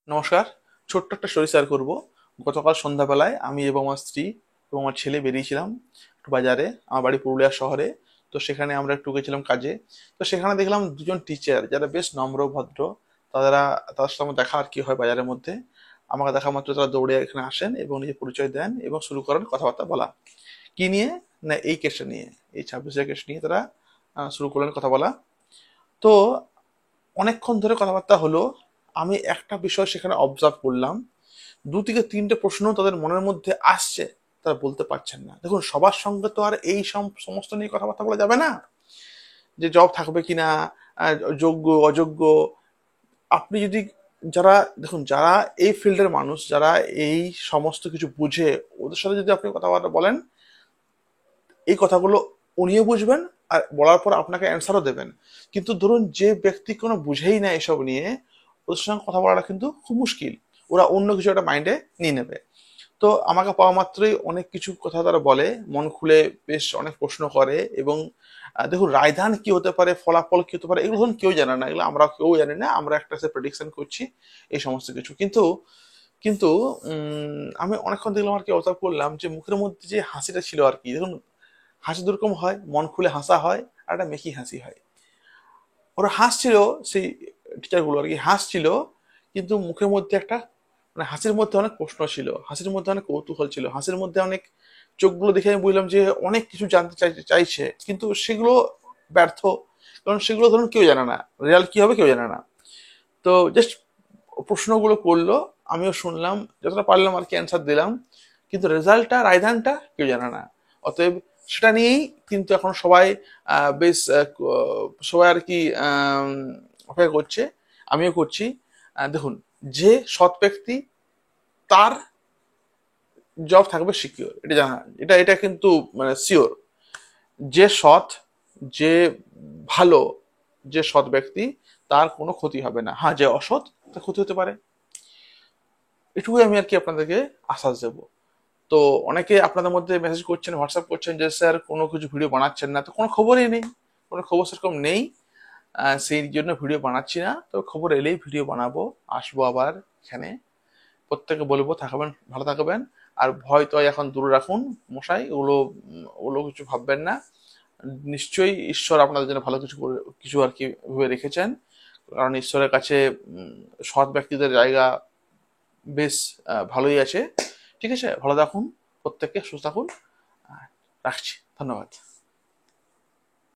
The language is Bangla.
নমস্কার। ছোট্ট একটা স্টোরি শেয়ার করবো। গতকাল সন্ধ্যাবেলায় আমি এবং আমার স্ত্রী এবং আমার ছেলে বেরিয়েছিলাম একটু বাজারে। আমার বাড়ি পুরুলিয়া শহরে। তো সেখানে আমরা একটু গেছিলাম কাজে। তো সেখানে দেখলাম দুজন টিচার যারা বেশ নম্র ভদ্র। তারা তাদের সাথে আমার দেখা আর কি হয় বাজারের মধ্যে। আমাকে দেখা মাত্র তারা দৌড়ে এখানে আসেন এবং নিজের পরিচয় দেন এবং শুরু করেন কথাবার্তা বলা। কি নিয়ে? না, এই কেসটা নিয়ে, এই 26 কেস নিয়ে তারা শুরু করলেন কথা বলা। তো অনেকক্ষণ ধরে কথাবার্তা হলো। আমি একটা বিষয় সেখানে অবজার্ভ করলাম, দু থেকে তিনটে প্রশ্ন তাদের মনের মধ্যে আসছে, তারা বলতে পারছেন না। দেখুন, সবার সঙ্গে তো আর এই সমস্ত নিয়ে কথাবার্তা বলা যাবে না, যে জব থাকবে কিনা, যোগ্য অযোগ্য। আপনি যদি, যারা দেখুন, যারা এই ফিল্ডের মানুষ, যারা এই সমস্ত কিছু বুঝে, ওদের সাথে যদি আপনি কথাবার্তা বলেন, এই কথাগুলো উনিও বুঝবেন আর বলার পর আপনাকে অ্যান্সারও দেবেন। কিন্তু ধরুন, যে ব্যক্তি কোনো বুঝেই না এসব নিয়ে, ওদের সঙ্গে কথা বলাটা কিন্তু খুব মুশকিল। ওরা অন্য কিছু একটা মাইন্ডে নিয়ে নেবে। তো আমাকে পাওয়া মাত্রই অনেক কিছু কথা তারা বলে, মন খুলে বেশ অনেক প্রশ্ন করে। এবং দেখুন, রায়দান কি হতে পারে, ফলাফল কি হতে পারে, এগুলো ধরুন কেউ জানে না, এগুলো আমরা কেউ জানি না, আমরা একটা প্রেডিকশন করছি এই সমস্ত কিছু। কিন্তু কিন্তু আমি অনেকক্ষণ দেখলাম আর কি, অবজার্ভ করলাম যে মুখের মধ্যে যে হাসিটা ছিল আর কি। দেখুন, হাসি দুরকম হয়, মন খুলে হাসা হয় আর একটা মেকি হাসি হয়। ওরা হাসছিল, সেই টিচার গুলো আর কি হাসছিল, কিন্তু মুখের মধ্যে একটা, মানে হাসির মধ্যে অনেক প্রশ্ন ছিল, হাসির মধ্যে অনেক কৌতূহল ছিল, হাসির মধ্যে অনেক, চোখগুলো দেখে আমি বুঝলাম যে অনেক কিছু জানতে চাইছে, কিন্তু সেগুলো ব্যর্থ। কারণ সেগুলো ধরুন কেউ জানে না, রেজাল্ট কি হবে কেউ জানে না। তো জাস্ট প্রশ্নগুলো করলো, আমিও শুনলাম, যতটা পারলাম আর কি অ্যান্সার দিলাম। কিন্তু রেজাল্টটা, রায়দানটা কেউ জানে না। অতএব সেটা নিয়েই কিন্তু এখন সবাই বেশ সবাই আর কি অপেক্ষা করছে, আমিও করছি। দেখুন, যে সৎ ব্যক্তি, তার জব থাকবে সিকিউর, এটা জানা, এটা কিন্তু মানে শিওর। যে সৎ, যে ভালো, যে সৎ ব্যক্তি, তার কোনো ক্ষতি হবে না। হ্যাঁ, যে অসৎ, তার ক্ষতি হতে পারে। এটুকুই আমি আর কি আপনাদেরকে আশ্বাস দেবো। তো অনেকে আপনাদের মধ্যে মেসেজ করছেন, হোয়াটসঅ্যাপ করছেন যে স্যার কোনো কিছু ভিডিও বানাচ্ছেন না। তো কোনো খবরই নেই, কোনো খবর সেরকম নেই। সেই জন্য ভিডিও বানাচ্ছি না। তো খবর এলেই ভিডিও বানাবো, আসবো আবার এখানে। প্রত্যেকে বলবো থাকবেন, ভালো থাকবেন। আর ভয় তো এখন দূরে রাখুন মশাই, ওগুলো ওগুলো কিছু ভাববেন না। নিশ্চয়ই ঈশ্বর আপনাদের জন্য ভালো কিছু কিছু আর কি ভেবে রেখেছেন। কারণ ঈশ্বরের কাছে সৎ ব্যক্তিদের জায়গা বেশ ভালোই আছে। ঠিক আছে, ভালো থাকুন, প্রত্যেককে সুস্থ থাকুন। রাখছি, ধন্যবাদ।